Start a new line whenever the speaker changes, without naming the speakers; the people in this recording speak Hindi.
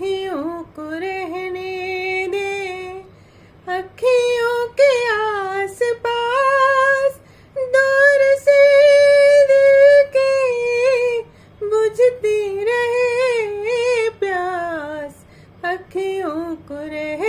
अखियों को रहने दे, अखियों के आस पास दूर से दिल के बुझती रहे प्यास, अखियों को रहने